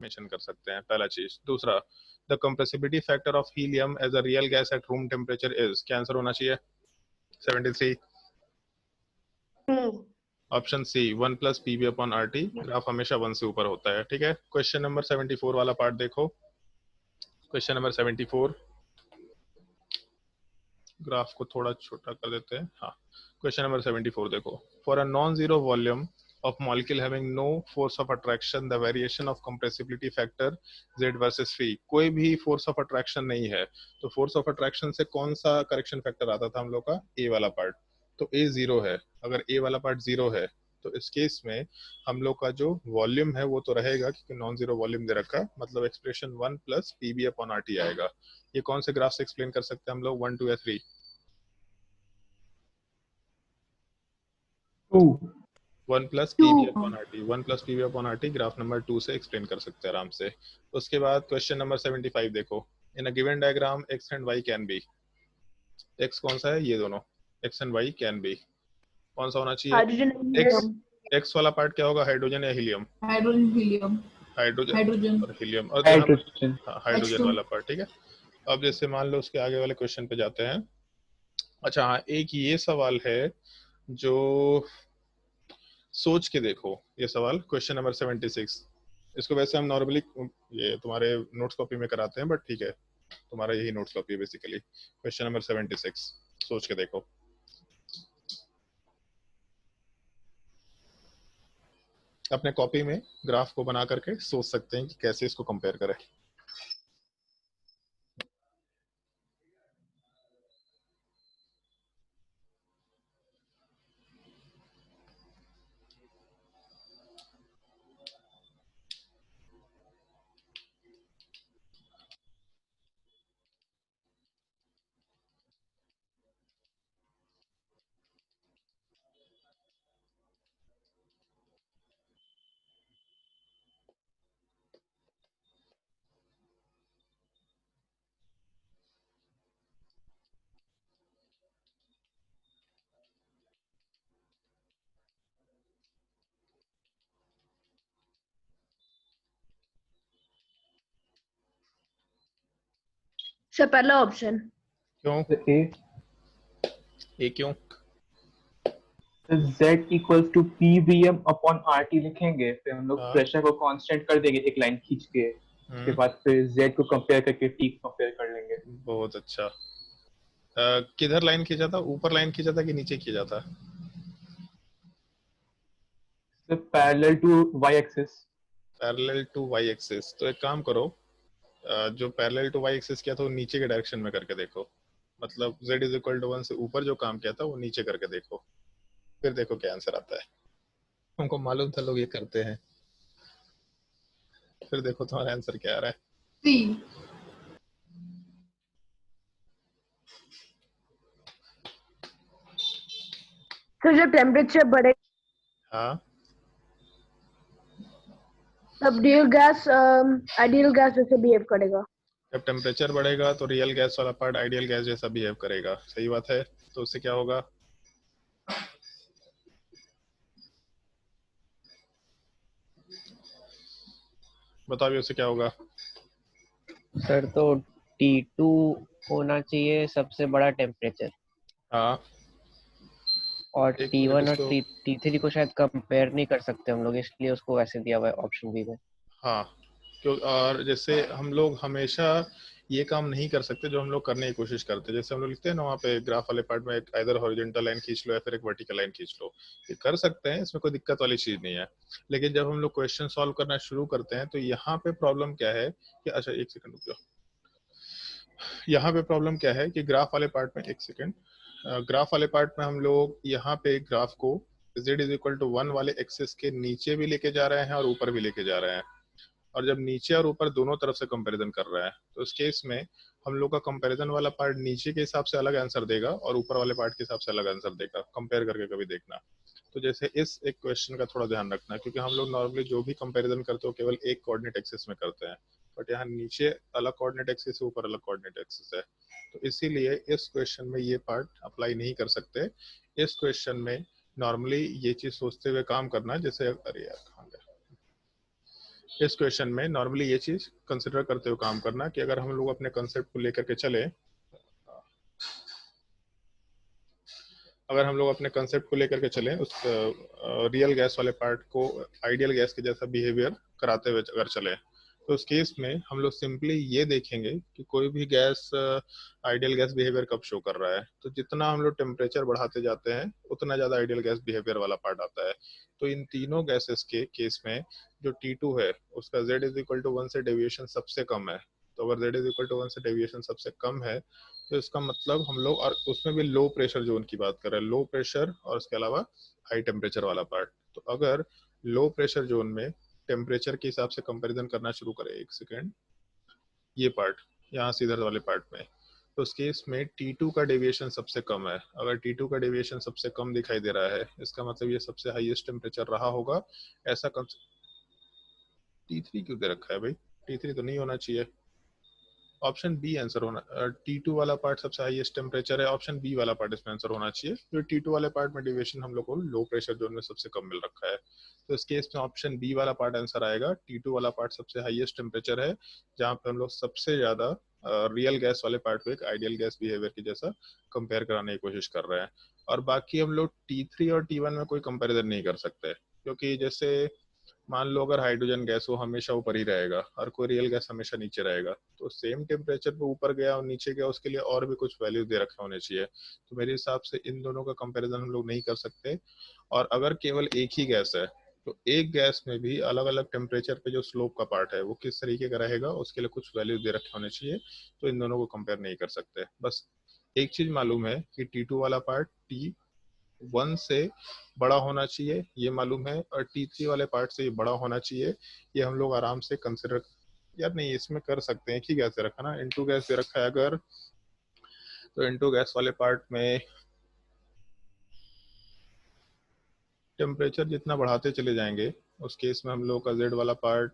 Mention कर सकते हैं, पहला चीज। दूसरा, the compressibility factor of helium as a real gas at room temperature is, क्या आंसर होना चाहिए? 73। Option C 1 + PV upon are T, graph हमेशा 1 से ऊपर होता है, ठीक है। क्वेश्चन नंबर 74 वाला पार्ट देखो। क्वेश्चन नंबर 74, ग्राफ को थोड़ा छोटा कर देते हैं। हाँ, क्वेश्चन नंबर 74 देखो। For a non zero volume of molecule having no force of attraction, the variation of compressibility factor z versus phi, कोई भी force of attraction नहीं है, तो force of attraction से कौन सा correction factor आता था हम लोग का? a वाला पार्ट। तो a 0 है, अगर a वाला पार्ट 0 है तो इस केस में हम लोग का जो वॉल्यूम है वो तो रहेगा, क्योंकि नॉन जीरो वॉल्यूम दे रखा, मतलब expression 1 + PB upon are T आएगा। ये कौन से ग्राफ से एक्सप्लेन कर सकते हैं हम लोग, 1, 2 या 3? 2 1 + PB upon are T, 1 + PB upon are T graph number 2 से एक्सप्लेन कर सकते हैं आराम से। उसके बाद क्वेश्चन नंबर 75 देखो। In a given diagram x and y can be, x कौन सा है? ये दोनों, x and y can be, कौन सा होना चाहिए? Hydrogen x, helium. एक्स वाला पार्ट क्या होगा, हाइड्रोजन या हीलियम? Hydrogen helium. हाइड्रोजन और हीलियम, और हाइड्रोजन। हाँ, हाइड्रोजन H2। वाला पार्ट, ठीक है। अब जैसे मान लो उसके आगे वाले क्वेश्चन पे जाते हैं। अच्छा हाँ, एक ये सवाल है जो सोच के देखो, ये सवाल क्वेश्चन नंबर 76। इसको वैसे हम नॉर्मली ये तुम्हारे नोट्स कॉपी में कराते हैं, बट ठीक है, तुम्हारा यही नोट्स कॉपी है बेसिकली। क्वेश्चन नंबर 76, सोच के देखो। अपने कॉपी में ग्राफ को बना करके सोच सकते हैं कि कैसे इसको कंपेयर करें। सर पहला ऑप्शन। क्यों? ए ये क्यों? Z equals to PVM upon RT लिखेंगे, फिर हम लोग हाँ। प्रेशर को कांस्टेंट कर देंगे एक लाइन खींच के, उसके बाद फिर Z को कंपेयर करके T को कंपेयर कर लेंगे। बहुत अच्छा। किधर लाइन खींचा था, ऊपर लाइन खींचा था कि नीचे खींचा था? Parallel to Y axis. Parallel to y axis. तो एक काम करो, जो पैरेलल टू वाई एक्सिस किया था वो नीचे के डायरेक्शन में करके देखो, मतलब z = 1 से ऊपर जो काम किया था वो नीचे करके देखो, फिर देखो क्या आंसर आता है। हमको मालूम था लोग ये करते हैं, फिर देखो तुम्हारा आंसर क्या आ रहा है। C। सर जब टेम्परेचर बढ़े हाँ, तब रियल गैस आइडियल गैस जैसे बिहेव करेगा। जब टेम्परेचर बढ़ेगा तो रियल गैस वाला पार्ट आइडियल गैस जैसा बिहेव करेगा, सही बात है। तो उससे क्या होगा? बताओ भी उससे क्या होगा? सर तो T2 होना चाहिए सबसे बड़ा टेम्परेचर, हाँ, और एक मिनट T1 और इसको, T3 को शायद कंपेयर नहीं कर सकते हम लोग, इसलिए उसको वैसे दिया हुआ है ऑप्शन बी में। हाँ, क्यों? और जैसे हम लोग हमेशा ये काम नहीं कर सकते जो हम लोग करने की कोशिश करते हैं, जैसे हम लोग लिखते हैं ना वहाँ पे ग्राफ वाले पार्ट में, एक आइदर हॉरिजॉन्टल लाइन खींच लो या फिर एक वर्टिकल लाइन खींच लो, ये कर सकते हैं, इसमें कोई दिक्कत वाली चीज नहीं है। लेकिन जब हम लोग क्वेश्चन सॉल्व करना शुरू करते हैं तो यहाँ पे प्रॉब्लम क्या है कि, अच्छा एक सेकंड रुक जाओ, यहाँ पे प्रॉब्लम क्या है कि ग्राफ वाले पार्ट में, एक सेकंड, ग्राफ वाले पार्ट में हम लोग यहाँ पे ग्राफ को z = 1 वाले एक्सिस के नीचे भी लेके जा रहे हैं और ऊपर भी लेके जा रहे हैं, और जब नीचे और ऊपर दोनों तरफ से कंपैरिजन कर रहा है तो इस केस में हम लोग का कंपैरिजन वाला पार्ट नीचे के हिसाब से अलग आंसर देगा और ऊपर वाले पार्ट के हिसाब से अलग आंसर देगा, कंपेयर करके कभी देखना। तो जैसे इस एक क्वेश्चन का थोड़ा ध्यान रखना, क्योंकि हम लोग नॉर्मली जो भी कंपैरिजन करते हो केवल एक कोऑर्डिनेट एक्सिस में करते हैं, बट यहाँ नीचे अलग कोऑर्डिनेट एक्सिस है, ऊपर अलग कोऑर्डिनेट एक्सिस है, तो इसीलिए इस क्वेश्चन में ये पार्ट अप्लाई नहीं कर सकते। इस क्वेश्चन में नॉर्मली ये चीज सोचते हुए काम करना, जैसे, अरे यार कहाँ गया, इस क्वेश्चन में नॉर्मली ये चीज कंसिडर करते हुए काम करना कि अगर हम लोग अपने कंसेप्ट को लेकर के चले, अगर हम लोग अपने कंसेप्ट को लेकर के चले उस रियल गैस वाले पार्ट को आइडियल गैस के जैसा बिहेवियर कराते हुए अगर चले, तो उस केस में हम लोग सिंपली ये देखेंगे कि कोई भी गैस आइडियल गैस बिहेवियर कब शो कर रहा है। तो जितना हम लोग टेम्परेचर बढ़ाते जाते हैं उतना ज्यादा आइडियल गैस बिहेवियर वाला पार्ट आता है। तो इन तीनों गैसेस के केस में जो T2 है उसका Z इज इक्वल टू 1 से डेविएशन सबसे कम है। तो अगर Z इज इक्वल टू 1 से डेविएशन सबसे कम है तो इसका मतलब हम लोग, और उसमें भी लो प्रेशर जोन की बात कर रहे हैं, लो प्रेशर और उसके अलावा हाई टेम्परेचर वाला पार्ट। तो अगर लो प्रेशर जोन में टेम्परेचर के हिसाब से कंपैरिजन करना शुरू करें, एक सेकेंड, ये पार्ट यहाँ से इधर वाले पार्ट में, तो उस केस में T2 का डेविएशन सबसे कम है। अगर T2 का डेविएशन सबसे कम दिखाई दे रहा है इसका मतलब ये सबसे हाईएस्ट टेम्परेचर रहा होगा। ऐसा T3 क्यों दे रखा है भाई? T3 तो नहीं होना चाहिए। ऑप्शन बी आंसर होना, T2 वाला पार्ट सबसे हाईएस्ट टेम्परेचर है, ऑप्शन बी वाला पार्ट इसमें आंसर होना चाहिए। जो T2 वाले पार्ट में डेविएशन हम लोग को लो प्रेशर जोन में सबसे कम मिल रखा है, तो इस केस में ऑप्शन बी वाला पार्ट आंसर आएगा। T2 वाला पार्ट सबसे हाईएस्ट टेम्परेचर है जहाँ पे हम लोग सबसे ज्यादा रियल गैस वाले पार्ट को एक आइडियल गैस बिहेवियर की जैसा कंपेयर कराने की कोशिश कर रहे हैं। और बाकी हम लोग T3 और T1 में कोई कंपेरिजन नहीं कर सकते, क्योंकि जैसे मान लो अगर हाइड्रोजन गैस हो हमेशा ऊपर ही रहेगा और कोई रियल गैस हमेशा नीचे रहेगा, तो सेम टेम्परेचर पे ऊपर गया और नीचे गया उसके लिए और भी कुछ वैल्यू दे रखे होने चाहिए। तो मेरे हिसाब से इन दोनों का कंपैरिजन हम लोग नहीं कर सकते। और अगर केवल एक ही गैस है तो एक गैस में भी अलग अलग टेम्परेचर पे जो स्लोप का पार्ट है वो किस तरीके का रहेगा उसके लिए कुछ वैल्यू दे रखे होने चाहिए। तो इन दोनों को कंपेयर नहीं कर सकते। बस एक चीज मालूम है कि T2 वाला पार्ट T1 से बड़ा होना चाहिए, ये मालूम है, और T3 वाले पार्ट से ये बड़ा होना चाहिए। ये हम लोग आराम से कंसिडर, यार नहीं इसमें कर सकते हैं। एक ही गैस दे रखा ना, N2 गैस दे रखा है अगर, तो N2 गैस वाले पार्ट में टेम्परेचर जितना बढ़ाते चले जाएंगे उस केस में हम लोग का Z वाला पार्ट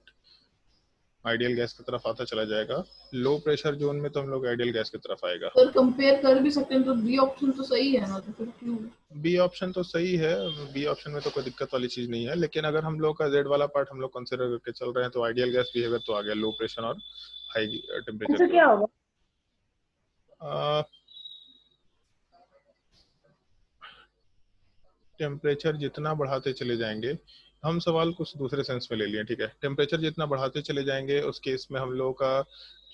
आइडियल गैस की तरफ आता चला जाएगा। लो प्रेशर जोन में तो हम लोग आइडियल गैस की तरफ आएगा। सर कंपेयर कर भी सकते हैं तो बी ऑप्शन तो सही है ना, तो फिर क्यों? बी ऑप्शन तो सही है, बी ऑप्शन में तो कोई दिक्कत वाली चीज नहीं है, लेकिन अगर हम लोग का Z वाला पार्ट हम लोग कंसिडर करके चल रहे हैं तो आइडियल गैस बिहेवियर तो आ गया लो प्रेशर और हाई टेम्परेचर। क्या होगा? टेम्परेचर जितना बढ़ाते चले जाएंगे, हम सवाल कुछ दूसरे सेंस में ले लिए, ठीक है। टेम्परेचर जितना बढ़ाते चले जाएंगे उस केस में हम लोगों का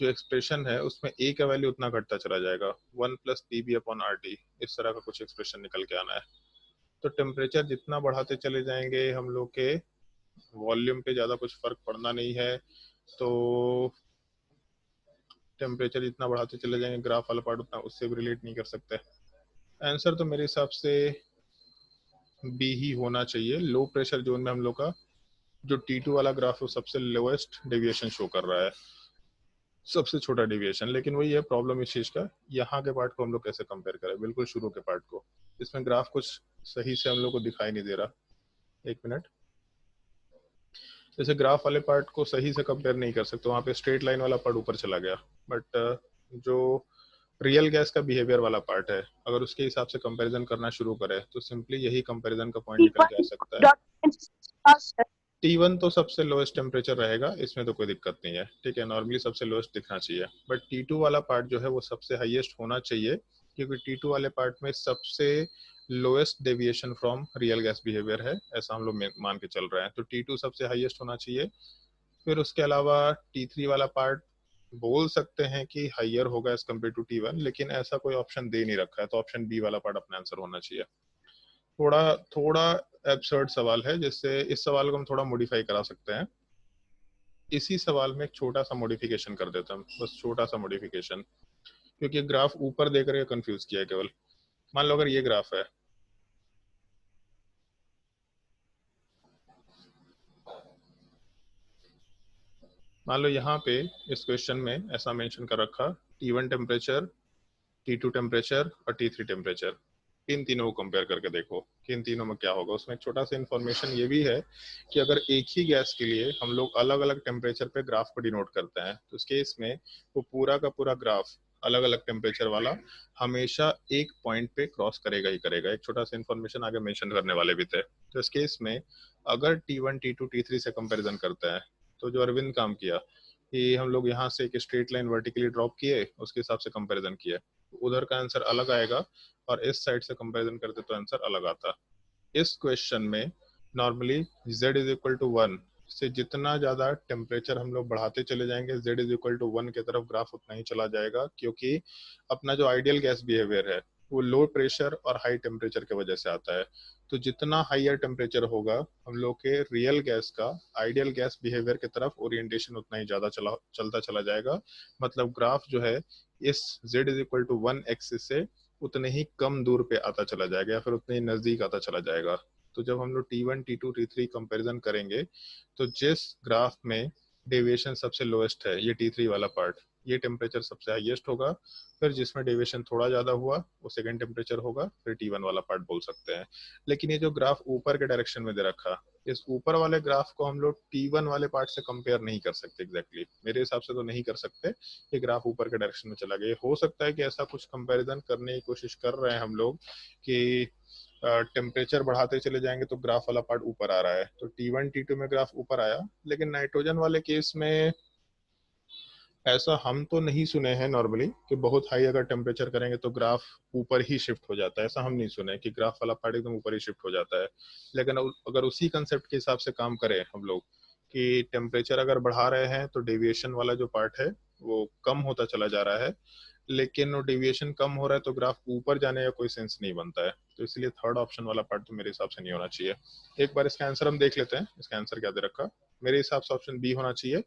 जो एक्सप्रेशन है उसमें ए का वैल्यू उतना घटता चला जाएगा, 1 + PV/RT, इस तरह का कुछ एक्सप्रेशन निकल के आना है। तो टेम्परेचर जितना बढ़ाते चले जाएंगे हम लोग के वॉल्यूम पे ज्यादा कुछ फर्क पड़ना नहीं है। तो टेम्परेचर जितना बढ़ाते चले जाएंगे ग्राफ वाला पार्ट उतना उससे भी रिलेट नहीं कर सकते। आंसर तो मेरे हिसाब से बी ही होना चाहिए। लो प्रेशर जोन में हम लोग का जो T2 वाला ग्राफ है सबसे लोएस्ट डेविएशन शो कर रहा है, सबसे छोटा डेविएशन। लेकिन वही है प्रॉब्लम इस चीज का, यहाँ के पार्ट को हम लोग कैसे कंपेयर करें, बिल्कुल शुरू के पार्ट को। इसमें ग्राफ कुछ सही से हम लोग को दिखाई नहीं दे रहा, एक मिनट। जैसे ग्राफ वाले पार्ट को सही से कंपेयर नहीं कर सकते, वहां पे स्ट्रेट लाइन वाला पार्ट ऊपर चला गया, बट जो रियल गैस का बिहेवियर वाला पार्ट है अगर उसके हिसाब से कंपैरिजन करना शुरू करे तो सिंपली यही कंपैरिजन का पॉइंट निकल के आ सकता है। T1 तो सबसे लोएस्ट टेम्परेचर रहेगा, इसमें तो कोई दिक्कत नहीं है, ठीक है, नॉर्मली सबसे लोएस्ट दिखना चाहिए। बट T2 वाला पार्ट जो है वो सबसे हाईएस्ट होना चाहिए, क्योंकि T2 वाले पार्ट में सबसे lowest deviation from real gas behaviour है, ऐसा हम लोग मान के चल रहे हैं। तो T2 सबसे हाईएस्ट होना चाहिए। फिर उसके अलावा T3 वाला पार्ट बोल सकते हैं कि हाइयर होगा एज कम्पेयर टू T1, लेकिन ऐसा कोई ऑप्शन दे नहीं रखा है, तो ऑप्शन बी वाला पार्ट अपना आंसर होना चाहिए। थोड़ा एब्सर्ड सवाल है, जिससे इस सवाल को हम थोड़ा मॉडिफाई करा सकते हैं। इसी सवाल में एक छोटा सा मॉडिफिकेशन कर देता हूँ, बस छोटा सा मॉडिफिकेशन, क्योंकि ग्राफ ऊपर देख रहे कंफ्यूज किया है केवल। मान लो अगर ये ग्राफ है, मान लो यहाँ पे इस क्वेश्चन में ऐसा मेंशन कर रखा T1 टेम्परेचर, T2 टेम्परेचर और T3 टेम्परेचर, इन तीनों को कंपेयर करके देखो कि इन तीनों में क्या होगा। उसमें एक छोटा सा इन्फॉर्मेशन ये भी है कि अगर एक ही गैस के लिए हम लोग अलग अलग टेम्परेचर पे ग्राफ को डिनोट करते हैं तो उसके इसमें वो पूरा का पूरा ग्राफ अलग अलग टेम्परेचर वाला हमेशा एक पॉइंट पे क्रॉस करेगा ही करेगा। एक छोटा सा इन्फॉर्मेशन आगे मेंशन करने वाले भी थे। तो इस केस में अगर T1, T2, T3 से कंपेरिजन करते हैं तो जो अरविंद काम किया कि हम लोग यहाँ से एक स्ट्रेट लाइन वर्टिकली ड्रॉप किए, उसके हिसाब से कंपैरिजन किया, उधर का आंसर अलग आएगा और इस साइड से कंपैरिजन करते तो आंसर अलग आता। इस क्वेश्चन में normally z is equal to 1 से जितना ज्यादा टेम्परेचर हम लोग बढ़ाते चले जाएंगे z इज इक्वल टू 1 की तरफ ग्राफ उतना ही चला जाएगा, क्योंकि अपना जो आइडियल गैस बिहेवियर है वो लो प्रेशर और हाई टेम्परेचर की वजह से आता है। तो जितना हाइयर टेम्परेचर होगा हम लोग के रियल गैस का आइडियल गैस बिहेवियर की तरफ ओरिएंटेशन उतना ही ज्यादा चलता चला जाएगा। मतलब ग्राफ जो है इस z is equal to 1 axis से उतने ही कम दूर पे आता चला जाएगा या फिर उतने ही नजदीक आता चला जाएगा। तो जब हम लोग T1, T2, T3 कंपैरिजन करेंगे तो जिस ग्राफ में डेविएशन सबसे लोएस्ट है, ये T3 वाला पार्ट, ये टेम्परेचर सबसे हाईएस्ट होगा। फिर जिसमें डेविएशन थोड़ा ज्यादा हुआ वो सेकंड टेम्परेचर होगा, फिर T1 वाला पार्ट बोल सकते हैं। लेकिन ये जो ग्राफ ऊपर के डायरेक्शन में दे रखा, इस ऊपर वाले ग्राफ को हम लोग T1 वाले पार्ट से कंपेयर नहीं कर सकते एग्जैक्टली, मेरे हिसाब से तो नहीं कर सकते। ये ग्राफ ऊपर के डायरेक्शन में चला गया, हो सकता है कि ऐसा कुछ कंपैरिजन करने की कोशिश कर रहे हैं हम लोग कि टेम्परेचर बढ़ाते चले जाएंगे तो ग्राफ वाला पार्ट ऊपर आ रहा है, तो T1, T2 में ग्राफ ऊपर आया। लेकिन नाइट्रोजन वाले केस में ऐसा हम तो नहीं सुने हैं नॉर्मली कि बहुत हाई अगर टेम्परेचर करेंगे तो ग्राफ ऊपर ही शिफ्ट हो जाता है, ऐसा हम नहीं सुने कि ग्राफ वाला पार्ट एकदम ऊपर ही शिफ्ट हो जाता है। लेकिन अगर उसी कंसेप्ट के हिसाब से काम करें हम लोग कि टेम्परेचर अगर बढ़ा रहे हैं तो डेविएशन वाला जो पार्ट है वो कम होता चला जा रहा है, लेकिन वो डेविएशन कम हो रहा है तो ग्राफ ऊपर जाने का कोई सेंस नहीं बनता है। तो इसलिए थर्ड ऑप्शन वाला पार्ट तो मेरे हिसाब से नहीं होना चाहिए। एक बार इसका आंसर हम देख लेते हैं, इसका आंसर क्या दे रखा। मेरे हिसाब से ऑप्शन बी होना चाहिए,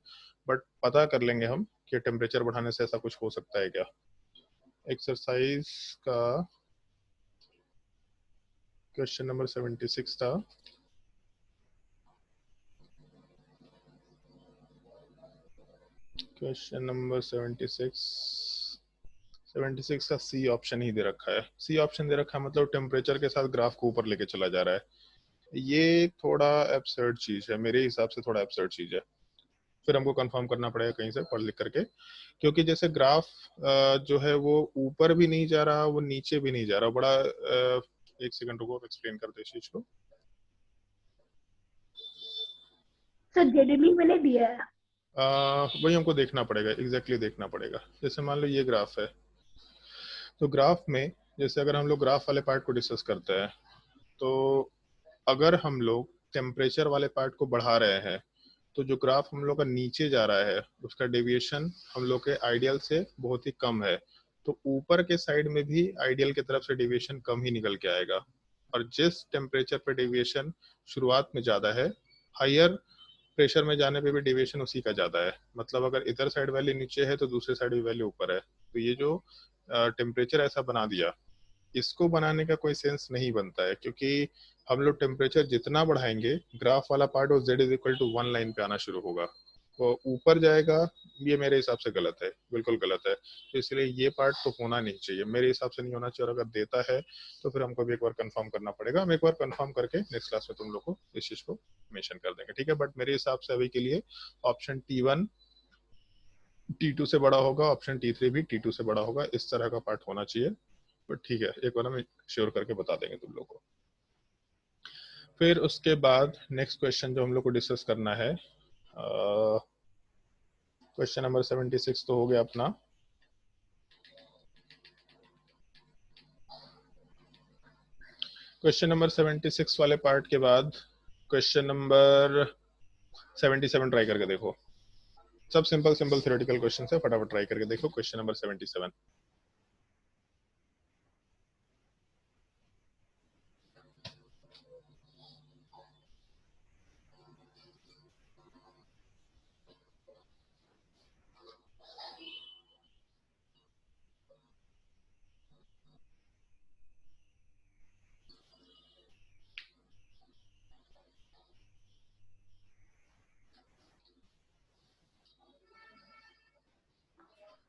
बट पता कर लेंगे हम कि टेम्परेचर बढ़ाने से ऐसा कुछ हो सकता है क्या। एक्सरसाइज का क्वेश्चन नंबर 76 था। क्वेश्चन नंबर 76 का सी ऑप्शन ही दे रखा है। सी ऑप्शन दे रखा है मतलब टेम्परेचर के साथ ग्राफ को ऊपर लेके चला जा रहा है। ये थोड़ा एब्सर्ड चीज है, मेरे हिसाब से थोड़ा एब्सर्ड चीज है। फिर हमको कंफर्म करना पड़ेगा कहीं से पढ़ लिख करके, क्योंकि जैसे ग्राफ जो है वो ऊपर भी नहीं जा रहा, वो नीचे भी नहीं जा रहा। बड़ा एक सेकंड रुको, एक्सप्लेन करते इस चीज को। सर जेडली मैंने दिया है। वही हमको देखना पड़ेगा, एग्जैक्टली देखना पड़ेगा। जैसे मान लो ये ग्राफ है, तो ग्राफ में जैसे अगर हम लोग ग्राफ वाले पार्ट को डिस्कस करते हैं तो अगर हम लोग टेम्परेचर वाले पार्ट को बढ़ा रहे हैं तो जो ग्राफ हम लोग का नीचे जा रहा है उसका डेविएशन हम लोग के आइडियल से बहुत ही कम है, तो ऊपर के साइड में भी आइडियल की तरफ से डेविएशन कम ही निकल के आएगा। और जिस टेम्परेचर पे डेविएशन शुरुआत में ज्यादा है, हायर प्रेशर में जाने पे भी डेविएशन उसी का ज्यादा है। मतलब अगर इधर साइड वैल्यू नीचे है तो दूसरे साइड भी वैल्यू ऊपर है। तो ये जो टेम्परेचर ऐसा बना दिया, इसको बनाने का कोई सेंस नहीं बनता है, क्योंकि हम लोग टेम्परेचर जितना बढ़ाएंगे ग्राफ वाला पार्ट और z is equal to 1 line पे आना शुरू होगा, वो ऊपर जाएगा। ये मेरे हिसाब से गलत है, बिल्कुल गलत है। तो इसलिए ये पार्ट तो होना नहीं चाहिए, मेरे हिसाब से नहीं होना चाहिए। और अगर देता है तो फिर हमको भी एक बार कंफर्म करना पड़ेगा। हम एक बार कंफर्म करके नेक्स्ट क्लास में तुम लोग को इस चीज को मेंशन कर देंगे, ठीक है। बट मेरे हिसाब से अभी के लिए ऑप्शन T1 T2 से बड़ा होगा, ऑप्शन T3 भी T2 से बड़ा होगा, इस तरह का पार्ट होना चाहिए। बट ठीक है, एक बार हम श्योर करके बता देंगे तुम लोग को। फिर उसके बाद नेक्स्ट क्वेश्चन जो हम लोग को डिस्कस करना है, क्वेश्चन नंबर 76 तो हो गया अपना। क्वेश्चन नंबर 76 वाले पार्ट के बाद क्वेश्चन नंबर 77 ट्राई करके देखो। सब सिंपल सिंपल थ्योरेटिकल क्वेश्चन है, फटाफट ट्राई करके देखो क्वेश्चन नंबर 77।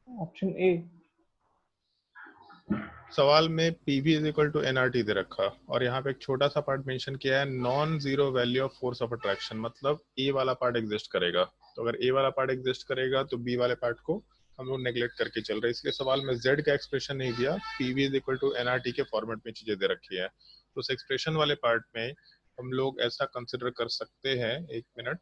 Option A. सवाल में PV is equal to NRT दे रखा और यहाँ पे एक छोटा सा पार्ट मेंशन किया है, non zero value of force of attraction. मतलब ए वाला पार्ट एग्जिस्ट करेगा, तो अगर ए वाला पार्ट एग्जिस्ट करेगा तो बी वाले पार्ट को हम लोग नेग्लेक्ट करके चल रहे हैं। इसलिए सवाल में Z का एक्सप्रेशन नहीं दिया, PV is equal to NRT के फॉर्मेट में चीजें दे रखी है। तो उस एक्सप्रेशन वाले पार्ट में हम लोग ऐसा कंसिडर कर सकते हैं, एक मिनट,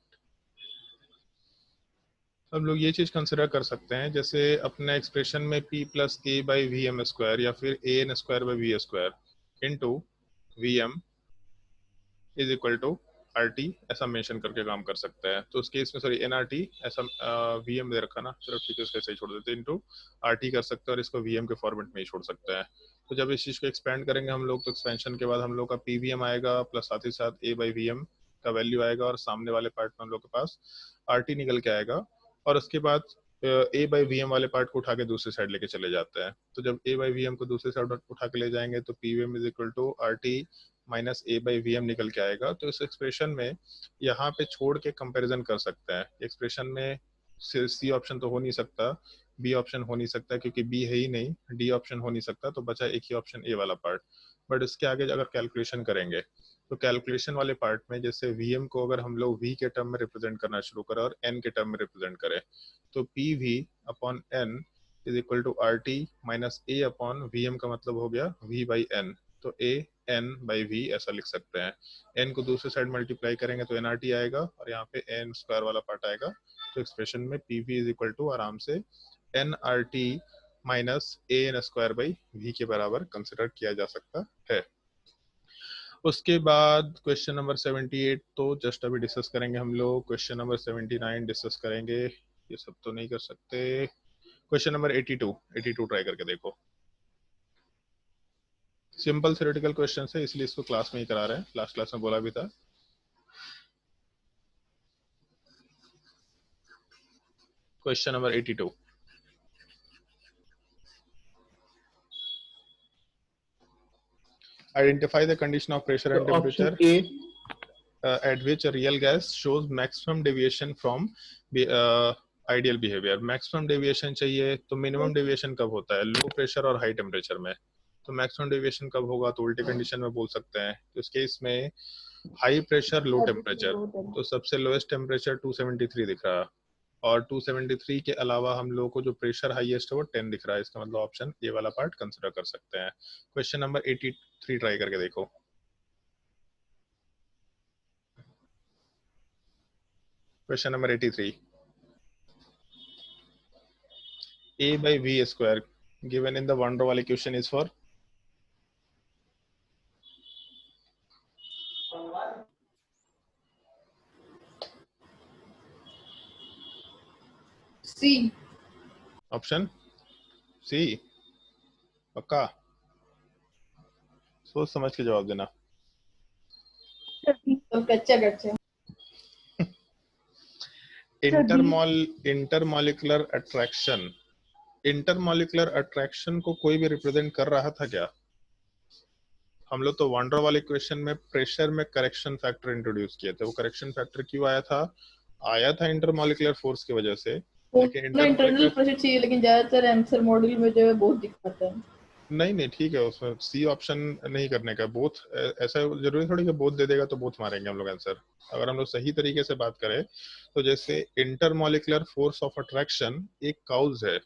हम लोग ये चीज कंसिडर कर सकते हैं, जैसे अपने एक्सप्रेशन में p plus a by V M square या फिर a N square by we square into v M is equal to are t ऐसा मेंशन करके काम कर सकते हैं। तो उस केस में सॉरी एन आर टी ऐसा वी एम दे रखा ना, चलो ठीक है, उसको ऐसे ही छोड़ देते हैं, इंटू आर टी कर सकते हैं और इसको वी एम के फॉर्मेट में ही छोड़ सकते हैं। तो जब इस चीज को एक्सपेंड करेंगे हम लोग, तो एक्सपेंशन के बाद हम लोग का पी वी एम आएगा प्लस साथ ही साथ ए बाई वी एम का वैल्यू आएगा और सामने वाले पार्ट में हम लोग के पास आर टी निकल के आएगा। और उसके बाद ए बाई वी एम वाले पार्ट को उठा के दूसरी साइड लेके चले जाते हैं। तो जब ए बाई वी एम को दूसरी साइड उठा के ले जाएंगे तो P V M is equal to are T minus a by we M निकल के आएगा। तो इस एक्सप्रेशन में यहाँ पे छोड़ के कंपैरिजन कर सकते हैं। एक्सप्रेशन में सी ऑप्शन तो हो नहीं सकता, बी ऑप्शन हो नहीं सकता क्योंकि बी है ही नहीं, डी ऑप्शन हो नहीं सकता, तो बचा एक ही ऑप्शन ए वाला पार्ट। बट इसके आगे अगर कैलकुलेशन करेंगे तो कैलकुलेशन वाले पार्ट में जैसे वीएम को अगर हम लोग वी के टर्म में रिप्रेजेंट करना शुरू करें और एन के टर्म में रिप्रेजेंट करें, तो P V upon N is equal to are T minus a upon we M का मतलब हो गया वी बाई एन। तो ए एन बाई वी ऐसा लिख सकते हैं। एन को दूसरी साइड मल्टीप्लाई करेंगे तो एन आर टी आएगा और यहाँ पे एन स्क्वायर वाला पार्ट आएगा। तो एक्सप्रेशन में P V is equal to आराम से N are T minus a N square by V के बराबर कंसिडर किया जा सकता है। उसके बाद क्वेश्चन नंबर 78 तो जस्ट अभी डिस्कस करेंगे हम लोग। क्वेश्चन नंबर 79 डिस्कस करेंगे, ये सब तो नहीं कर सकते। क्वेश्चन नंबर 82 ट्राई करके देखो। सिंपल थ्योरेटिकल क्वेश्चन है इसलिए इसको क्लास में ही करा रहे हैं, लास्ट क्लास में बोला भी था। Question number 82 identify the condition of pressure and temperature at which a real gas shows maximum deviation from ideal behavior। maximum deviation चाहिए तो minimum deviation कब होता है? लो प्रेशर और हाई टेम्परेचर में। तो maximum deviation कब होगा? तो उल्टी कंडीशन में बोल सकते हैं। तो इस केस में हाई प्रेशर लो टेम्परेचर, तो सबसे लोएस्ट टेम्परेचर 273 दिख रहा है और 273 के अलावा हम लोगों को जो प्रेशर हाईएस्ट है वो 10 दिख रहा है। इसका मतलब ऑप्शन ए वाला पार्ट कंसिडर कर सकते हैं। क्वेश्चन नंबर 83 ट्राई करके देखो। Question number 83 a by v square given in the van der Waals equation is for C. Option C पक्का? सोच समझ के जवाब देना। तो कच्चा कच्चा इंटरमॉलिक्यूलर अट्रैक्शन, इंटरमॉलिक्यूलर अट्रैक्शन को कोई भी रिप्रेजेंट कर रहा था क्या? हम लोग तो वान डर वाल इक्वेशन में प्रेशर में करेक्शन फैक्टर इंट्रोड्यूस किए थे। वो करेक्शन फैक्टर क्यों आया था? आया था इंटरमॉलिक्यूलर फोर्स की वजह से, लेकिन इंटरनल प्रेशर चाहिए, लेकिन ज्यादातर आंसर मॉडल में जो है बहुत दिक्कत है। नहीं ठीक है, उसमें सी ऑप्शन नहीं करने का। बोथ ऐसा जरूरी थोड़ी कि बोथ दे देगा तो बोथ मारेंगे हम लोग आंसर। अगर हम लोग सही तरीके से बात करें तो जैसे इंटरमॉलिक्यूलर फोर्स ऑफ अट्रैक्शन एक काउज है,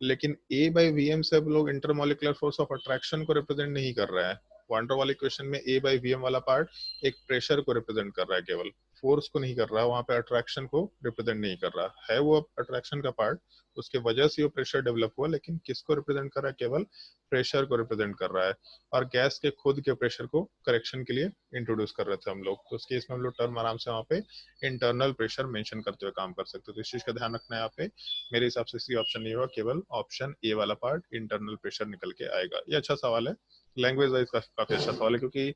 लेकिन ए बाई वी एम से अब लोग इंटरमॉलिक्यूलर फोर्स ऑफ अट्रैक्शन को रिप्रेजेंट नहीं कर रहा है। वान डर वाल इक्वेशन में ए बाई वी एम वाला पार्ट एक प्रेशर को रिप्रेजेंट कर रहा है, केवल फोर्स को नहीं कर रहा है, वहां पे अट्रैक्शन को रिप्रेजेंट नहीं कर रहा है। वो अट्रैक्शन का पार्ट, उसके वजह से वो प्रेशर डेवलप हुआ, लेकिन किसको रिप्रेजेंट कर रहा है? केवल प्रेशर को रिप्रेजेंट कर रहा है। और गैस के खुद के प्रेशर को करेक्शन के लिए इंट्रोड्यूस कर रहे थे हम लोग। तो उस केस में हम लोग टर्म आराम से वहाँ पे इंटरनल प्रेशर मेंशन करते हुए काम कर सकते हो। तो इस चीज का ध्यान रखना है यहाँ पे। मेरे हिसाब से सी ऑप्शन नहीं होगा, केवल ऑप्शन ए वाला पार्ट इंटरनल प्रेशर निकल के आएगा। ये अच्छा सवाल है, लैंग्वेज वाइज काफी अच्छा सवाल है, क्योंकि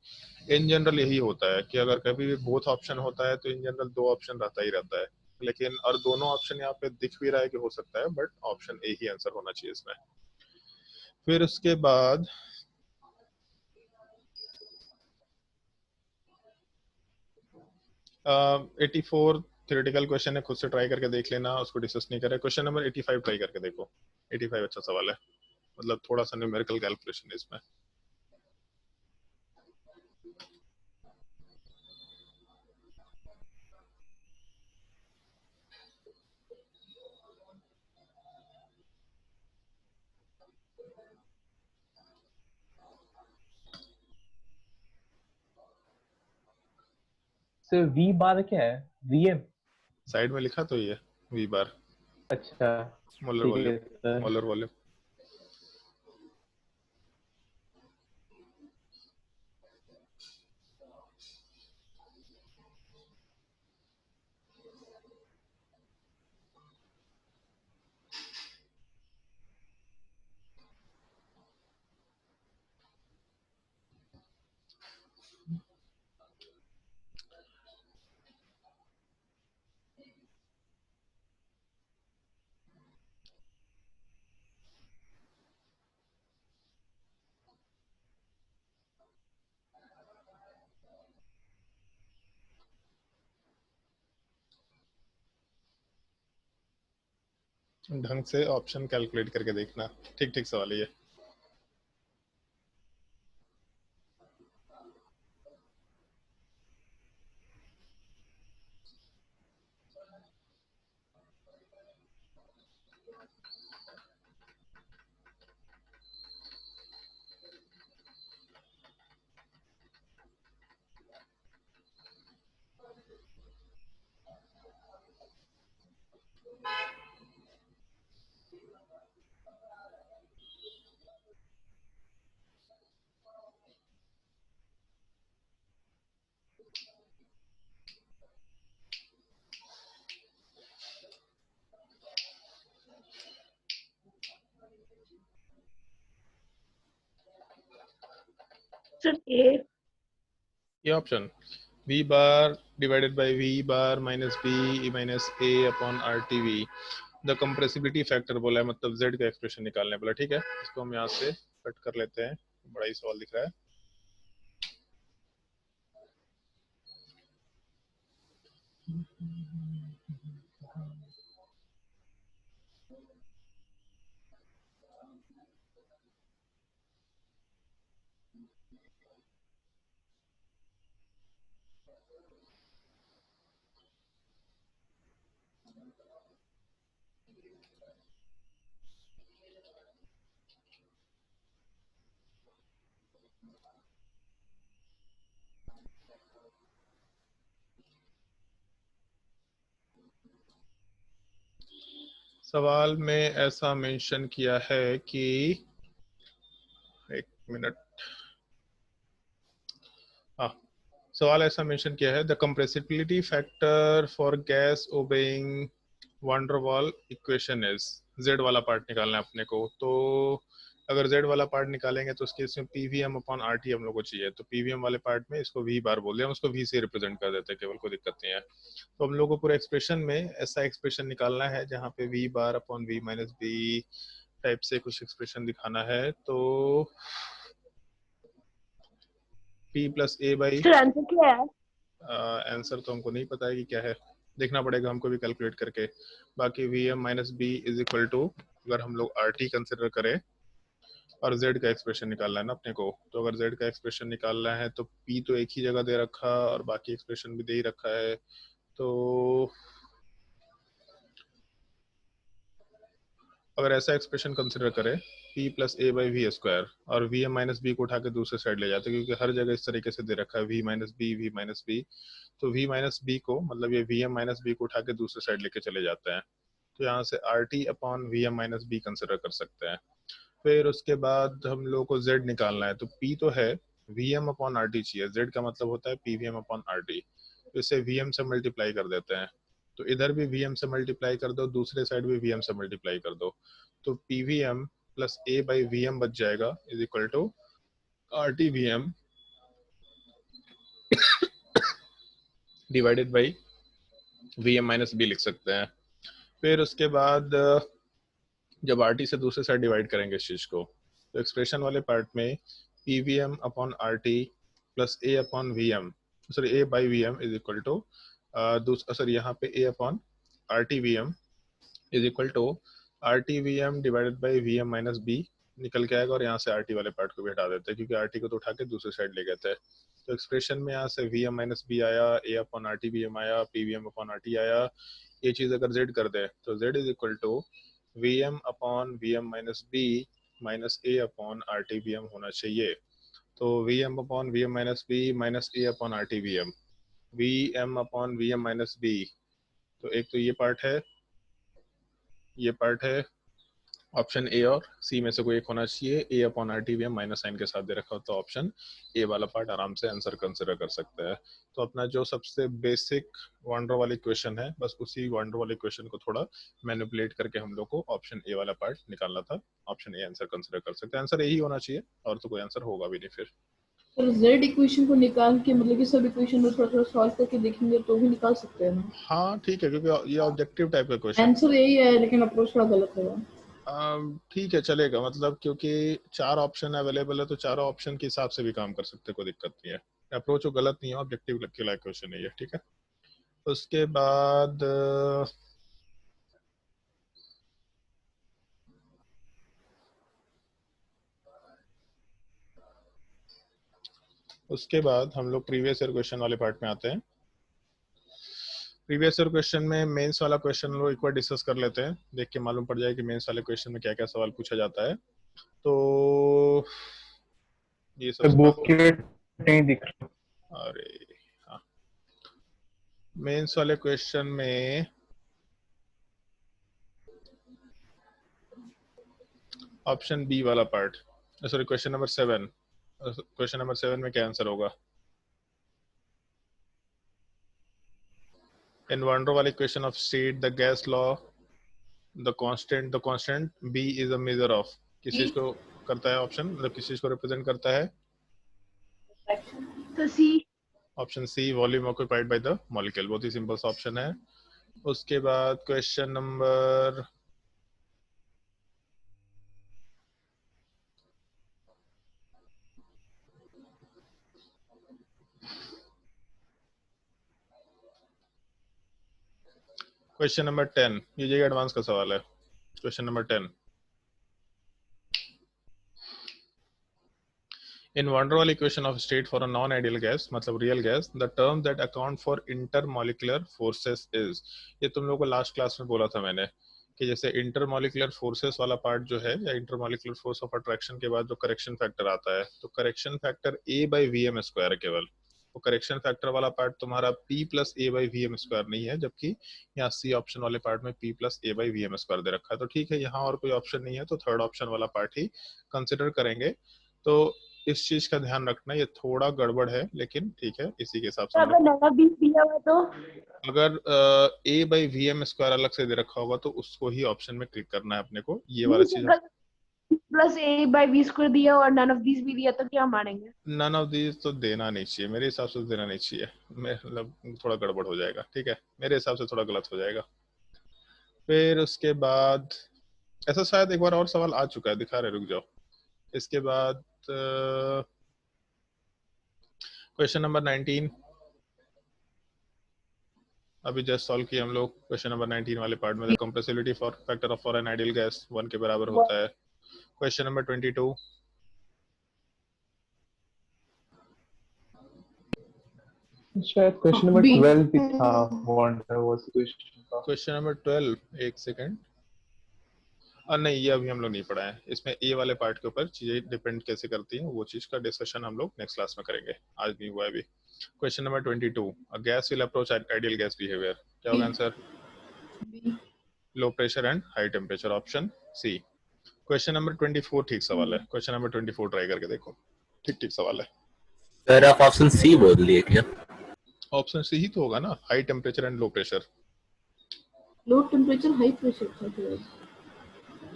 इन जनरल यही होता है कि अगर कभी भी बोथ ऑप्शन होता है तो इन जनरल दो ऑप्शन रहता ही रहता है, लेकिन और दोनों ऑप्शन यहाँ पे दिख भी रहा है कि हो सकता है, but option A he answer होना चाहिए इसमें। फिर उसके बाद 84 थ्योरेटिकल क्वेश्चन है, खुद से ट्राई करके देख लेना, उसको डिस्कस नहीं करें। क्वेश्चन नंबर 85 ट्राई करके देखो। 85 अच्छा सवाल है, मतलब थोड़ा सा न्यूमेरिकल कैलकुलेशन है इसमें। सर वी बार क्या है? वीएम साइड में लिखा तो ये वी बार अच्छा मोलर ठीक वॉल्यूम, है सर। Molar volume. ढंग से ऑप्शन कैलकुलेट करके देखना, ठीक ठीक सवाल है ये। Option A. ये option v bar divided by v bar minus b minus a upon R T V, the compressibility factor बोला है, मतलब z का एक्सप्रेशन निकालने बोला। ठीक है, इसको हम यहाँ से कट कर लेते हैं, बड़ा ही सवाल दिख रहा है। सवाल में ऐसा मेंशन किया है कि, एक मिनट, हाँ, सवाल ऐसा मेंशन किया है, the compressibility factor for gas obeying van der Waals equation is, z वाला पार्ट निकालना है अपने को। तो अगर जेड वाला पार्ट निकालेंगे तो उसके इसमें पीवीएम अपॉन आरटी हम लोग को चाहिए। तो पीवीएम वाले पार्ट में इसको वी बार बोल दिया, हम उसको वी से रिप्रेजेंट कर देते हैं, केवल कोई दिक्कत नहीं है। तो हम लोग को पूरे एक्सप्रेशन में ऐसा एक्सप्रेशन निकालना है जहाँ पे V bar upon V minus B type से कुछ एक्सप्रेशन दिखाना है। तो P plus a by, Sir, answer क्या है? आंसर तो हमको नहीं पता है कि क्या है, देखना पड़ेगा हमको भी कैलकुलेट करके। बाकी V M minus B is equal to, अगर हम लोग आर टी कंसिडर करें और z का एक्सप्रेशन निकालना है ना अपने को, तो अगर z का एक्सप्रेशन निकालना है तो p तो एक ही जगह दे रखा और बाकी एक्सप्रेशन भी दे ही रखा है। तो अगर ऐसा एक्सप्रेशन कंसिडर करें p plus a by we square, और वी एम माइनस बी को उठा के दूसरे साइड ले जाते हैं, क्योंकि हर जगह इस तरीके से दे रखा है वी माइनस बी, तो वी माइनस बी को, मतलब ये वी एम माइनस बी को उठा के दूसरे साइड लेके चले जाते हैं। तो यहाँ से R T upon V M minus B consider कर सकते हैं। फिर उसके बाद हम लोग को z निकालना है। तो p तो है, vm अपॉन आर टी चाहिए, z का मतलब होता है pvm अपॉन आर टी। तो इसे vm से मल्टीप्लाई कर देते हैं। तो इधर भी vm से मल्टीप्लाई कर दो, दूसरे साइड भी vm से मल्टीप्लाई कर दो। तो pvm plus a by vm बच जाएगा, is equal to R T V M divided by vm minus B लिख सकते हैं। फिर उसके बाद जब आर टी से दूसरे साइड डिवाइड करेंगे इस चीज को, तो एक्सप्रेशन वाले पार्ट में P V m upon are t plus a upon we m, sorry a by V M is equal to, sorry यहाँ पे a upon R T V M is equal to R T V M divided by V M minus b निकल के आएगा, और यहाँ से R T वाले part को भी हटा देते हैं, क्योंकि आर टी को तो उठा के दूसरे साइड ले गए थे। तो एक्सप्रेशन में यहाँ से वी एम माइनस बी आया, a upon R T V m आया, p we m upon are t आया। ये चीज अगर जेड कर दे तो z is equal to v m upon V M minus b minus a upon R T V m होना चाहिए। तो v m upon V M minus b minus a upon R T V m, v m upon V M minus b, तो एक तो ये part है, ये part है ऑप्शन ए और सी में से कोई एक होना चाहिए। A upon R T V M minus sign के साथ दे रखा हो तो ऑप्शन ए वाला पार्ट आराम से आंसर कंसिडर कर सकते हैं। तो अपना जो सबसे बेसिक वंडर वाली क्वेश्चन है, बस उसी वंडर वाले क्वेश्चन को थोड़ा मैनिपुलेट करके हम लोग को ऑप्शन ए वाला पार्ट निकालना था। ऑप्शन ए आंसर कंसिडर कर सकते हैं, आंसर यही होना चाहिए और तो कोई आंसर होगा भी नहीं। फिर तो जेड इक्वेशन को निकाल के मतलब कि सब इक्वेशन को थोड़ा थोड़ा सॉल्व करके देखेंगे तो भी निकाल सकते हैं ना। हाँ ठीक है, क्योंकि ये ऑब्जेक्टिव टाइप का क्वेश्चन आंसर यही है लेकिन अप्रोच थोड़ा गलत है। ठीक है चलेगा, मतलब क्योंकि 4 ऑप्शन अवेलेबल है तो चारों ऑप्शन के हिसाब से भी काम कर सकते हैं, कोई दिक्कत नहीं है। अप्रोच वो गलत नहीं है, ऑब्जेक्टिव के लायक क्वेश्चन है ये, ठीक है। उसके बाद हम लोग प्रीवियस ईयर क्वेश्चन वाले पार्ट में आते हैं। प्रीवियस ईयर क्वेश्चन में मेंस वाला क्वेश्चन लोग एक बार डिस्कस कर लेते हैं, देख के मालूम पड़ जाए कि मेंस वाले क्वेश्चन में क्या क्या सवाल पूछा जाता है। तो ये सब नहीं दिख रहा। अरे हाँ, मेंस वाले क्वेश्चन में ऑप्शन बी वाला part, sorry question number 7, question number 7 में क्या आंसर होगा? इन वंडर वाले question of state the gas law the constant B is a measure of, किस चीज को करता है ऑप्शन, मतलब किस चीज को रिप्रेजेंट करता है? तो c. Option c volume occupied by the molecule, बहुत ही सिंपल सा ऑप्शन है। उसके बाद क्वेश्चन नंबर क्वेश्चन नंबर 10, ये एडवांस का सवाल है। Question number 10, in van der Waals equation of state for a non-ideal gas, मतलब real gas, the term that account for intermolecular forces is, ये तुम लोगों को लास्ट क्लास में बोला था मैंने कि जैसे इंटरमोलिकुलर फोर्सेस वाला पार्ट जो है, या इंटरमोलिकुलर फोर्स ऑफ अट्रैक्शन के बाद जो करेक्शन फैक्टर आता है, तो correction factor a by V M square केवल, वो करेक्शन फैक्टर वाला पार्ट तुम्हारा p plus a by V M square नहीं है, जबकि यहाँ सी ऑप्शन वाले पार्ट में p plus a by V M square दे रखा है। तो ठीक है, यहाँ और कोई ऑप्शन नहीं है तो थर्ड ऑप्शन वाला पार्ट ही कंसिडर करेंगे। तो इस चीज का ध्यान रखना, ये थोड़ा गड़बड़ है लेकिन ठीक है, इसी के हिसाब से अगर नया बी दिया हुआ तो अगर a by V M square अलग से दे रखा होगा तो उसको ही ऑप्शन में क्लिक करना है अपने को, ये वाला चीज। Plus a by B square दिया और नन ऑफ दिस भी दिया तो क्या मानेंगे? नन ऑफ दीज तो देना नहीं चाहिए, मेरे हिसाब से देना नहीं चाहिए, मतलब थोड़ा गड़बड़ हो जाएगा, ठीक है, मेरे हिसाब से थोड़ा गलत हो जाएगा। फिर उसके बाद ऐसा शायद एक बार और सवाल आ चुका है, दिखा रहे, रुक जाओ। इसके बाद क्वेश्चन नंबर 19 अभी जस्ट सॉल्व किया हम लोग। क्वेश्चन नंबर 19 वाले पार्ट में the compressibility factor of for an ideal gas 1 के बराबर होता है। क्वेश्चन नंबर 22, शायद क्वेश्चन नंबर 12 भी था, वंडर वाल्स क्वेश्चन का। क्वेश्चन नंबर 12, एक सेकंड, नहीं ये अभी हम लोग नहीं पढ़ा है, इसमें ए वाले पार्ट के ऊपर चीजें डिपेंड कैसे करती हैं, वो चीज का डिस्कशन हम लोग नेक्स्ट क्लास में करेंगे, आज नहीं हुआ है अभी। Question number 22, a gas will approach ideal gas behaviour, क्या होगा answer? Low pressure and high temperature, option C. Question number 24 ठीक सवाल है, क्वेश्चन नंबर 24 ट्राई करके देखो, ठीक ठीक सवाल है। सर आप ऑप्शन सी बोल लिए क्या? ऑप्शन सी ही तो होगा ना, high temperature and low pressure. Low temperature high pressure था फिर।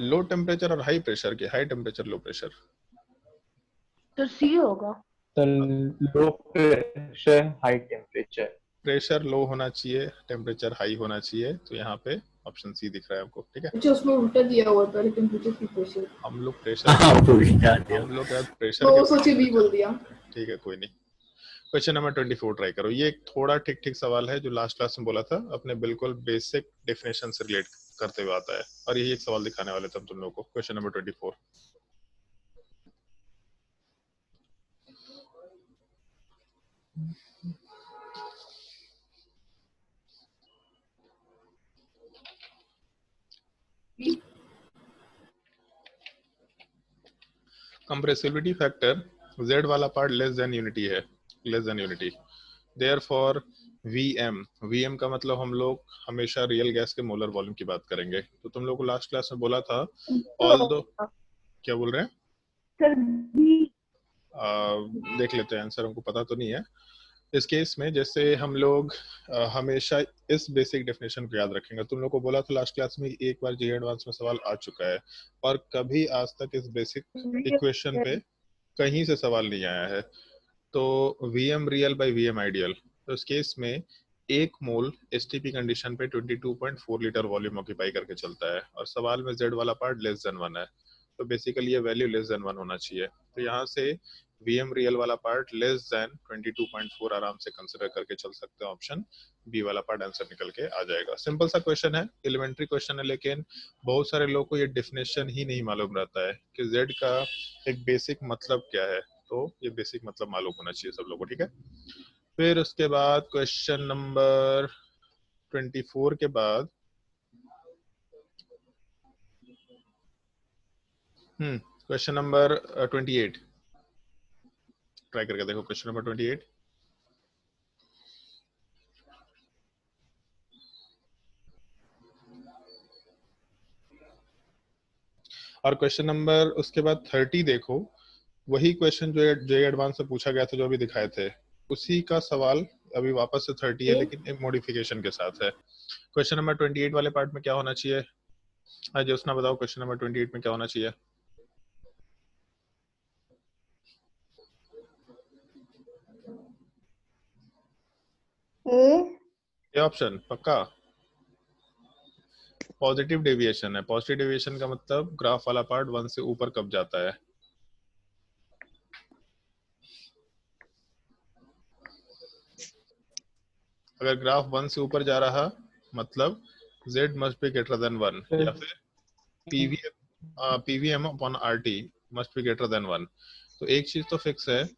लो टेम्परेचर और हाई प्रेशर के, हाई टेम्परेचर लो प्रेशर, तो सी होगा। तो low pressure high temperature, pressure low होना चाहिए, टेम्परेचर हाई होना चाहिए, तो यहाँ पे ऑप्शन सी दिख रहा है आपको, ठीक है। अच्छा उसमें उल्टा दिया हुआ था टेम्परेचर की प्रेशर, हम लोग प्रेशर तो सोचे बी बोल दिया, ठीक है कोई नहीं। क्वेश्चन नंबर 24 ट्राई करो, ये थोड़ा ठीक ठीक सवाल है जो लास्ट क्लास में बोला था, अपने बिल्कुल बेसिक डेफिनेशन से रिलेट करते हुए आता है, और यही एक सवाल दिखाने वाले थे हम तुम लोगों को। Question number 24, compressibility factor z वाला पार्ट लेस देन यूनिटी है, less than unity, therefore VM का मतलब हम लोग हमेशा रियल गैस के मोलर वॉल्यूम की बात करेंगे। तो तुम लोग को लास्ट क्लास में बोला था ऑल दो, क्या बोल रहे हैं सर देख लेते हैं आंसर, हमको पता तो नहीं है। इस केस में जैसे हम लोग हमेशा इस बेसिक डेफिनेशन को याद रखेंगे। तुम लोग को बोला था लास्ट क्लास में एक बार जे एडवांस में सवाल आ चुका है और कभी आज तक इस बेसिक इक्वेशन पे कहीं से सवाल नहीं आया है। तो VM real bye VM ideal, तो इस केस में एक मोल एसटीपी कंडीशन पे 22.4 लीटर वॉल्यूम ऑक्यूपाई करके चलता है और सवाल में जेड वाला पार्ट लेस देन 1 है। तो बेसिकली ये वैल्यू लेस देन 1 होना चाहिए। तो यहाँ से वीएम रियल वाला पार्ट लेस देन 22.4 आराम से कंसिडर करके चल सकते हैं। ऑप्शन बी वाला पार्ट आंसर निकल के आ जाएगा। सिंपल सा क्वेश्चन है, एलिमेंट्री क्वेश्चन है, लेकिन बहुत सारे लोगों को ये डेफिनेशन ही नहीं मालूम रहता है कि जेड का एक बेसिक मतलब क्या है। तो ये बेसिक मतलब मालूम होना चाहिए सब लोगों को, ठीक है। फिर उसके बाद क्वेश्चन नंबर 24 के बाद क्वेश्चन नंबर 28 ट्राई करके देखो। क्वेश्चन नंबर 28 और क्वेश्चन नंबर उसके बाद 30 देखो। वही क्वेश्चन जो जे एडवांस से पूछा गया था, जो अभी दिखाए थे, उसी का सवाल अभी वापस से 30 है, लेकिन एक मॉडिफिकेशन के साथ है। क्वेश्चन नंबर 28 वाले पार्ट में क्या होना चाहिए? अजय उसना बताओ, क्वेश्चन नंबर 28 में क्या होना चाहिए? ये ऑप्शन पक्का पॉजिटिव डेविएशन है। पॉजिटिव डेविएशन का मतलब ग्राफ वाला पार्ट 1 से ऊपर कब जाता है। अगर ग्राफ 1 से ऊपर जा रहा मतलब z must be greater than 1, या फिर PVM upon RT must be greater than 1। तो एक चीज तो फिक्स है,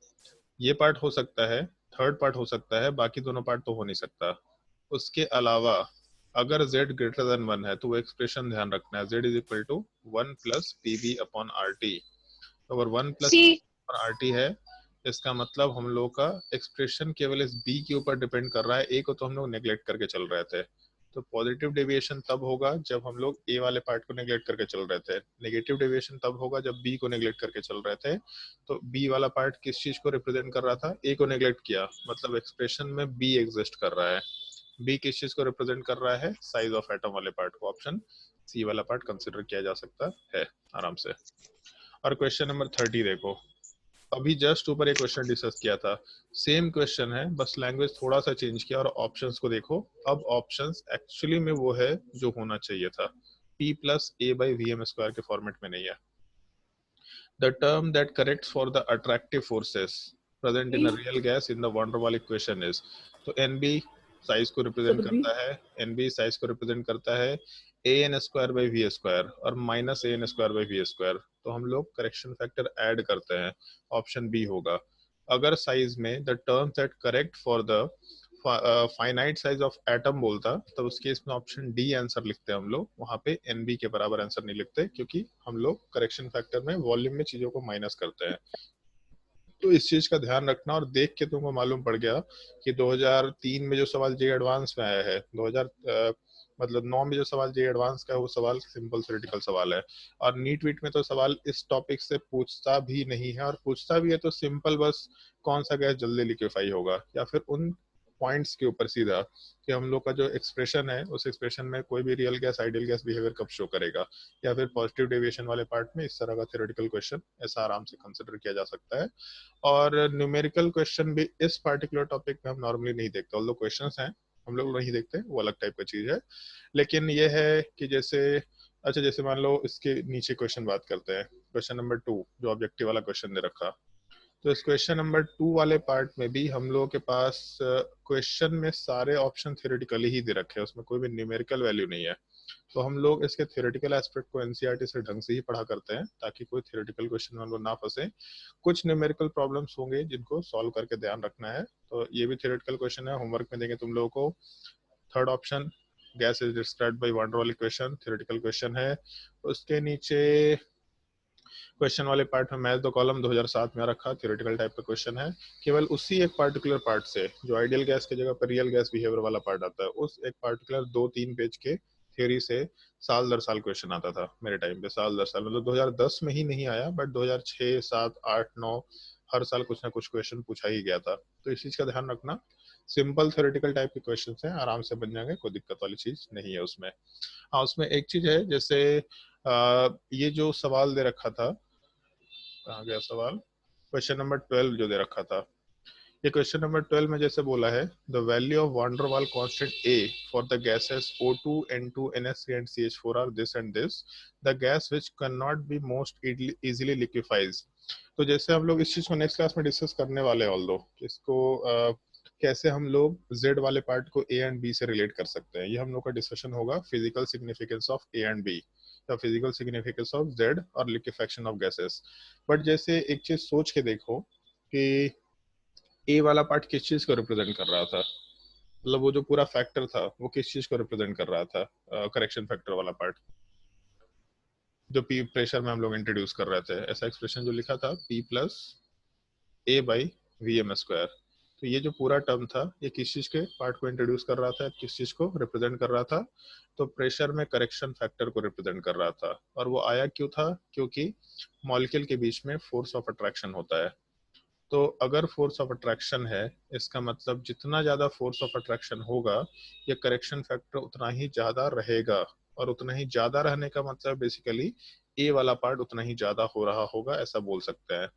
ये पार्ट हो सकता है, थर्ड पार्ट हो सकता है, बाकी दोनों पार्ट तो हो नहीं सकता। उसके अलावा अगर z ग्रेटर देन 1 है तो वो एक्सप्रेशन ध्यान रखना है, z is equal to 1 plus PV upon RT. अगर 1 प्लस आरटी है, इसका मतलब हम लोग का एक्सप्रेशन केवल इस बी के ऊपर डिपेंड कर रहा है। ए को तो हम लोग नेग्लेक्ट करके चल रहे थे। तो पॉजिटिव डेविएशन तब होगा जब हम लोग ए वाले पार्ट को नेग्लेक्ट करके चल रहे थे। नेगेटिव डेविएशन तब होगा जब बी को नेग्लेक्ट करके चल रहे थे। तो बी वाला पार्ट किस चीज को रिप्रेजेंट कर रहा था? ए को नेग्लेक्ट किया, मतलब एक्सप्रेशन में बी एग्जिस्ट कर रहा है। बी किस चीज को रिप्रेजेंट कर रहा है? साइज ऑफ एटम वाले पार्ट को। ऑप्शन सी वाला पार्ट कंसिडर किया जा सकता है आराम से। और क्वेश्चन नंबर 30 देखो, अभी जस्ट ऊपर एक क्वेश्चन डिस्कस किया था, सेम क्वेश्चन है, बस लैंग्वेज थोड़ा सा चेंज किया और ऑप्शंस को देखो। अब ऑप्शंस एक्चुअली में वो है जो होना चाहिए था, p plus a by vm square के फॉर्मेट में नहीं है। The term that corrects for the attractive forces present in a real gas in the van der Waals equation is. तो nb साइज को रिप्रेजेंट करता है, nb साइज को represent करता है an square by we square और minus an square by we square. तो हम लोग करेक्शन फैक्टर ऐड करते हैं, ऑप्शन बी होगा। अगर साइज में the term that correct for the finite size of atom बोलता, तो उस केस में ऑप्शन डी आंसर लिखते हैं हम लोग, वहां पे एनबी के बराबर आंसर नहीं लिखते, क्योंकि हम लोग करेक्शन फैक्टर में वॉल्यूम में चीजों को माइनस करते हैं। तो इस चीज का ध्यान रखना। और देख के तुमको मालूम पड़ गया कि 2003 में जो सवाल जे एडवांस में आया है, 2009 में जो सवाल जे एडवांस का है, वो सवाल सिंपल थ्योरेटिकल सवाल है। और नीट वीट में तो सवाल इस टॉपिक से पूछता भी नहीं है, और पूछता भी है तो सिंपल बस कौन सा गैस जल्दी लिक्विफाई होगा, या फिर उन पॉइंट्स के ऊपर सीधा कि हम लोग का जो एक्सप्रेशन है, उस एक्सप्रेशन में कोई भी real gas ideal gas behaviour कब शो करेगा, या फिर पॉजिटिव डेविएशन वाले पार्ट में इस तरह का थ्योरेटिकल क्वेश्चन ऐसा आराम से कंसिडर किया जा सकता है। और न्यूमेरिकल क्वेश्चन भी इस पार्टिकुलर टॉपिक में हम नॉर्मली नहीं देखते, ऑल्दो क्वेश्चंस हैं हम लोग नहीं देखते, वो अलग टाइप का चीज है। लेकिन ये है कि जैसे अच्छा, जैसे मान लो इसके नीचे क्वेश्चन बात करते हैं, क्वेश्चन नंबर 2 जो ऑब्जेक्टिव वाला क्वेश्चन दे रखा। तो इस क्वेश्चन नंबर 2 वाले पार्ट में भी हम लोगों के पास क्वेश्चन में सारे ऑप्शन थ्योरेटिकली ही दे रखे हैं, उसमें कोई भी न्यूमेरिकल वैल्यू नहीं है। तो हम लोग इसके थ्योरेटिकल एस्पेक्ट को एनसीईआरटी से ढंग से ही पढ़ा करते हैं, ताकि कोई थ्योरेटिकल क्वेश्चन में हम लोग ना फंसे। कुछ न्यूमेरिकल प्रॉब्लम्स होंगे जिनको सॉल्व करके ध्यान रखना है। तो ये भी थ्योरेटिकल क्वेश्चन है, होमवर्क में देंगे तुम लोगों को। Third option gas is described by van der Waals equation, theoretical question है। उसके नीचे क्वेश्चन वाले पार्ट में मैथ द कॉलम 2007 में रखा, थ्योरेटिकल टाइप का क्वेश्चन है। केवल उसी एक पार्टिकुलर पार्ट से, जो आइडियल गैस की जगह पर रियल गैस बिहेवियर वाला पार्ट आता है, उस एक पार्टिकुलर 2-3 पेज के थ्योरी से साल दर साल क्वेश्चन आता था मेरे टाइम पे। साल दर साल मतलब 2010 में ही नहीं आया, बट 2006, 7, 8, 9 हर साल कुछ ना कुछ क्वेश्चन पूछा ही गया था। तो इस चीज का ध्यान रखना। सिंपल थ्योरेटिकल टाइप के क्वेश्चन हैं, आराम से बन जाएंगे, कोई दिक्कत वाली चीज नहीं है उसमें। हाँ, उसमें एक चीज है, जैसे ये जो सवाल दे रखा था, कहाँ गया सवाल, क्वेश्चन नंबर 12 जो दे रखा था, ये क्वेश्चन नंबर 12 में जैसे बोला है, the value of van der Waals constant A for the gases O2, N2, NH3 and CH4 are this and this, the gas which can not be most easily liquefies. तो जैसे हम लोग इस चीज को नेक्स्ट क्लास में discuss करने वाले हैं, ऑल्दो इसको कैसे हम लोग Z वाले पार्ट को A एंड B से रिलेट कर सकते हैं, ये हम लोग का डिस्कशन होगा, physical significance of A and B या फिजिकल सिग्निफिकेंस ऑफ Z और लिक्विफेक्शन ऑफ गैसेस। बट जैसे एक चीज सोच के देखो कि ए वाला पार्ट किस चीज को रिप्रेजेंट कर रहा था, मतलब वो जो पूरा फैक्टर था वो किस चीज को रिप्रेजेंट कर रहा था, करेक्शन फैक्टर वाला पार्ट जो पी प्रेशर में हम लोग इंट्रोड्यूस कर रहे थे। ऐसा एक्सप्रेशन जो लिखा था P plus A by VM square, तो ये जो पूरा टर्म था ये किस चीज के पार्ट को इंट्रोड्यूस कर रहा था, किस चीज को रिप्रेजेंट कर रहा था, तो प्रेशर में करेक्शन फैक्टर को रिप्रेजेंट कर रहा था। और वो आया क्यों था, क्योंकि मॉलिक्यूल के बीच में फोर्स ऑफ अट्रैक्शन होता है। तो अगर फोर्स ऑफ अट्रैक्शन है, इसका मतलब जितना ज्यादा फोर्स ऑफ अट्रैक्शन होगा, ये करेक्शन फैक्टर उतना ही ज्यादा रहेगा, और उतना ही ज्यादा रहने का मतलब बेसिकली ए वाला पार्ट उतना ही ज्यादा हो रहा होगा, ऐसा बोल सकते हैं।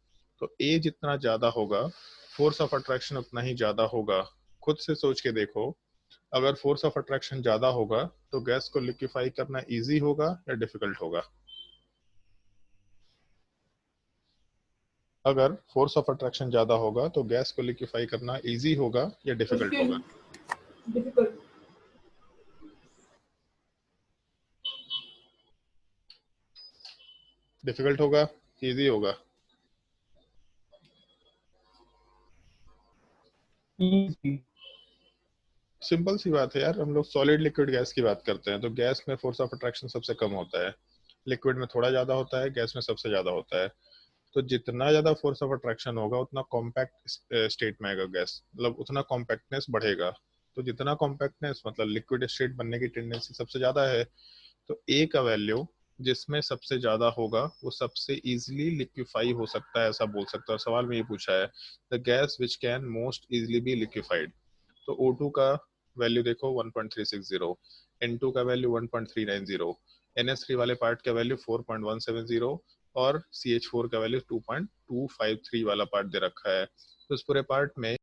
तो ए जितना ज्यादा होगा, फोर्स ऑफ अट्रैक्शन उतना ही ज्यादा होगा। खुद से सोच के देखो, अगर फोर्स ऑफ अट्रैक्शन ज्यादा होगा तो गैस को लिक्विफाई करना इजी होगा या डिफिकल्ट होगा? अगर फोर्स ऑफ अट्रैक्शन ज्यादा होगा तो गैस को लिक्विफाई करना इजी होगा या डिफिकल्ट होगा? डिफिकल्ट। डिफिकल्ट होगा, इजी होगा? सिंपल सी बात है यार, हम लोग सॉलिड लिक्विड गैस की बात करते हैं, तो गैस में फोर्स ऑफ अट्रैक्शन सबसे कम होता है, लिक्विड में थोड़ा ज्यादा होता है, गैस में सबसे ज्यादा होता है। तो जितना ज्यादा फोर्स ऑफ अट्रैक्शन होगा उतना कॉम्पैक्ट स्टेट में आएगा गैस, मतलब उतना कॉम्पैक्टनेस बढ़ेगा। तो जितना कॉम्पैक्टनेस मतलब लिक्विड स्टेट बनने की टेंडेंसी सबसे ज्यादा है, तो ए का वैल्यू जिसमें सबसे ज्यादा होगा वो सबसे इजीली लिक्विफाई हो सकता है, ऐसा बोल सकता है। सवाल में ये पूछा है the gas which can most easily B liquefied, तो O2 का वैल्यू देखो 1.360, N2 का वैल्यू 1.390, NH3 वाले पार्ट का वैल्यू 4.170 और CH4 का वैल्यू 2.253 वाला पार्ट दे रखा है। तो इस पूरे पार्ट में